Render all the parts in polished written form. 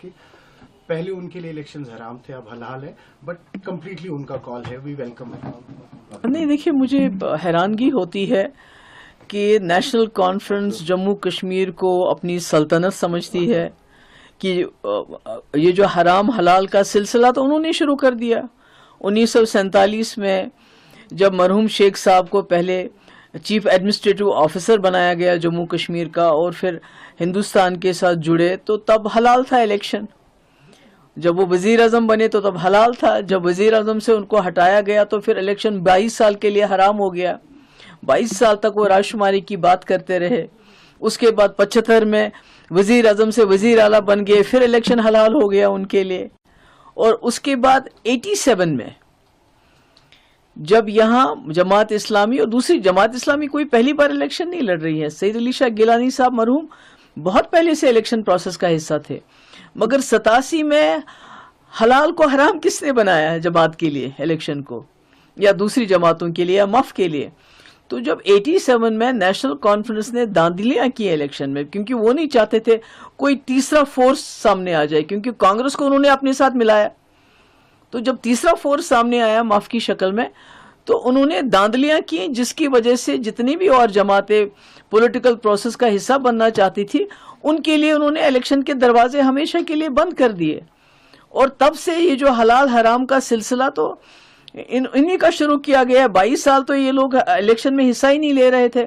کہ پہلے ان کے لیے الیکشنز حرام تھے، اب حلال ہے، بٹ کمپلیٹلی ان کا کال ہے، وی ویلکم اٹ. نہیں دیکھیے، مجھے حیرانگی ہوتی ہے کہ نیشنل کانفرنس جموں کشمیر کو اپنی سلطنت سمجھتی ہے کہ یہ جو حرام حلال کا سلسلہ تو انہوں نے شروع کر دیا 1947 میں، جب مرحوم شیخ صاحب کو پہلے چیف ایڈمنسٹریٹو آفیسر بنایا گیا جموں کشمیر کا، اور پھر ہندوستان کے ساتھ جڑے تو تب حلال تھا الیکشن. جب وہ وزیر اعظم بنے تو تب حلال تھا. جب وزیر اعظم سے ان کو ہٹایا گیا تو پھر الیکشن 22 سال کے لیے حرام ہو گیا. 22 سال تک وہ رائے شماری کی بات کرتے رہے. اس کے بعد 75 میں وزیر اعظم سے وزیر اعلیٰ بن گئے، پھر الیکشن حلال ہو گیا ان کے لیے. اور اس کے بعد 87 میں جب یہاں جماعت اسلامی، اور دوسری جماعت اسلامی کوئی پہلی بار الیکشن نہیں لڑ رہی ہے، سید علی شاہ گیلانی صاحب مرحوم بہت پہلے سے الیکشن پروسیس کا حصہ تھے، مگر 87 میں حلال کو حرام کس نے بنایا ہے جماعت کے لیے الیکشن کو، یا دوسری جماعتوں کے لیے، یا مف کے لیے؟ تو جب 87 میں نیشنل کانفرنس نے داندلیاں کی الیکشن میں، کیونکہ وہ نہیں چاہتے تھے کوئی تیسرا فورس سامنے آ جائے، کیونکہ کانگریس کو انہوں نے اپنے ساتھ ملایا. تو جب تیسرا فورس سامنے آیا مف کی شکل میں، تو انہوں نے داندلیاں کی، جس کی وجہ سے جتنی بھی اور جماعتیں پولیٹیکل پروسیس کا حصہ بننا چاہتی تھی، ان کے لیے انہوں نے الیکشن کے دروازے ہمیشہ کے لیے بند کر دیے. اور تب سے یہ جو حلال حرام کا سلسلہ تو انہی کا شروع کیا گیا. 22 سال تو یہ لوگ الیکشن میں حصہ ہی نہیں لے رہے تھے،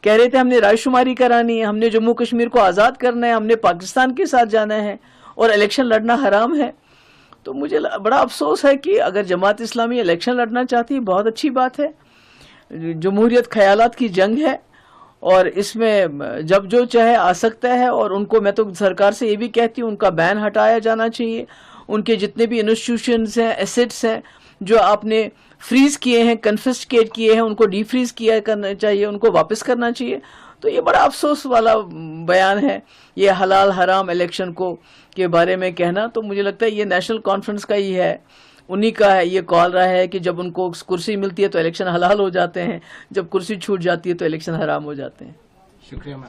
کہہ رہے تھے ہم نے رائے شماری کرانی ہے، ہم نے جموں کشمیر کو آزاد کرنا ہے، ہم نے پاکستان کے ساتھ جانا ہے، اور الیکشن لڑنا حرام ہے. تو مجھے بڑا افسوس ہے کہ اگر جماعت اسلامی الیکشن لڑنا چاہتی ہے، بہت اچھی بات ہے. جمہوریت خیالات کی جنگ ہے، اور اس میں جب جو چاہے آ سکتا ہے. اور ان کو میں تو سرکار سے یہ بھی کہتی ہوں، ان کا بین ہٹایا جانا چاہیے. ان کے جتنے بھی انسٹیٹیوشنز ہیں، ایسٹس ہیں جو آپ نے فریز کیے ہیں، کنفسکیٹ کیے ہیں، ان کو ڈی فریز کیا کرنا چاہیے، ان کو واپس کرنا چاہیے. تو یہ بڑا افسوس والا بیان ہے یہ حلال حرام الیکشن کو کے بارے میں کہنا. تو مجھے لگتا ہے یہ نیشنل کانفرنس کا ہی ہے، انہی کا ہے یہ کال رہا ہے کہ جب ان کو کرسی ملتی ہے تو الیکشن حلال ہو جاتے ہیں، جب کرسی چھوٹ جاتی ہے تو الیکشن حرام ہو جاتے ہیں. شکریہ.